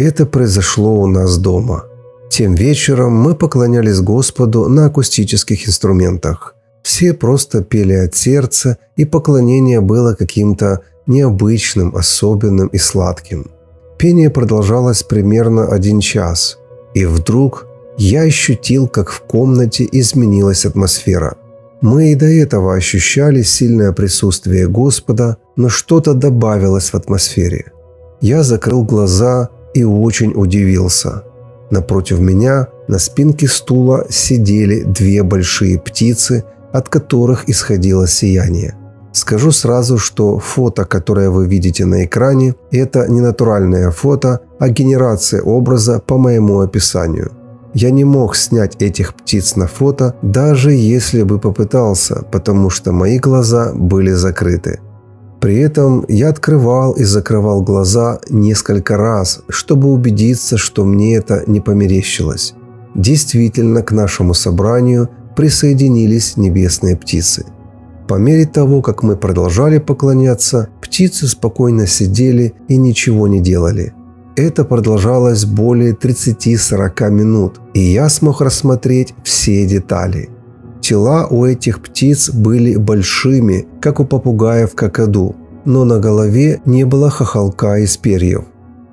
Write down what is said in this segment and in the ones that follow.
Это произошло у нас дома. Тем вечером мы поклонялись Господу на акустических инструментах. Все просто пели от сердца, и поклонение было каким-то необычным, особенным и сладким. Пение продолжалось примерно 1 час, и вдруг я ощутил, как в комнате изменилась атмосфера. Мы и до этого ощущали сильное присутствие Господа, но что-то добавилось в атмосфере. Я закрыл глаза и очень удивился. Напротив меня на спинке стула сидели 2 большие птицы, от которых исходило сияние. Скажу сразу, что фото, которое вы видите на экране, это не натуральное фото, а генерация образа по моему описанию. Я не мог снять этих птиц на фото, даже если бы попытался, потому что мои глаза были закрыты. При этом я открывал и закрывал глаза несколько раз, чтобы убедиться, что мне это не померещилось. Действительно, к нашему собранию присоединились небесные птицы. По мере того, как мы продолжали поклоняться, птицы спокойно сидели и ничего не делали. Это продолжалось более 30-40 минут, и я смог рассмотреть все детали. Тела у этих птиц были большими, как у попугаев-какаду, но на голове не было хохолка из перьев.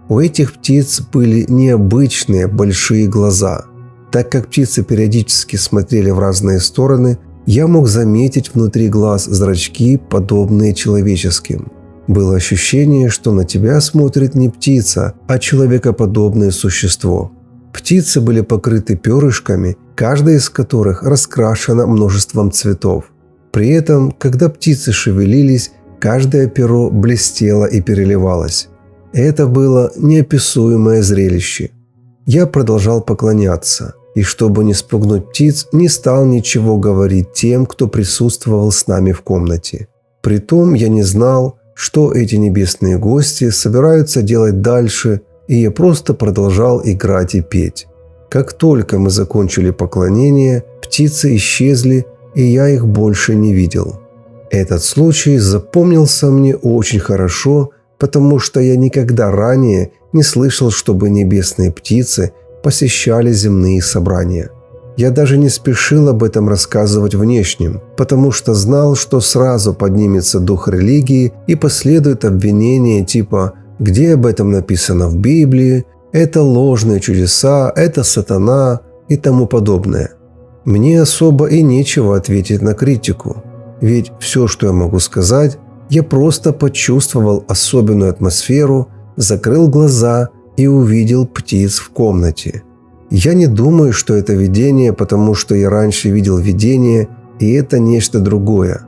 У этих птиц были необычные большие глаза. Так как птицы периодически смотрели в разные стороны, я мог заметить внутри глаз зрачки, подобные человеческим. Было ощущение, что на тебя смотрит не птица, а человекоподобное существо. Птицы были покрыты перышками, каждая из которых раскрашена множеством цветов. При этом, когда птицы шевелились, каждое перо блестело и переливалось. Это было неописуемое зрелище. Я продолжал поклоняться, и чтобы не спугнуть птиц, не стал ничего говорить тем, кто присутствовал с нами в комнате. Притом я не знал, что эти небесные гости собираются делать дальше, и я просто продолжал играть и петь. Как только мы закончили поклонение, птицы исчезли, и я их больше не видел. Этот случай запомнился мне очень хорошо, потому что я никогда ранее не слышал, чтобы небесные птицы посещали земные собрания. Я даже не спешил об этом рассказывать внешним, потому что знал, что сразу поднимется дух религии и последует обвинение типа «где об этом написано в Библии?», «это ложные чудеса», «это сатана» и тому подобное. Мне особо и нечего ответить на критику, ведь все, что я могу сказать, я просто почувствовал особенную атмосферу, закрыл глаза и увидел птиц в комнате. Я не думаю, что это видение, потому что я раньше видел видение, и это нечто другое.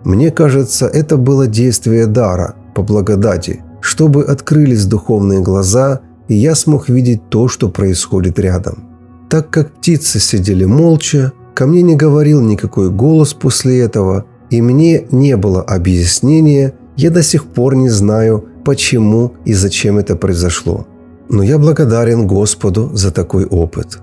Мне кажется, это было действие дара, по благодати, чтобы открылись духовные глаза, и я смог видеть то, что происходит рядом. Так как птицы сидели молча, ко мне не говорил никакой голос после этого, и мне не было объяснения, я до сих пор не знаю, почему и зачем это произошло. Но я благодарен Господу за такой опыт.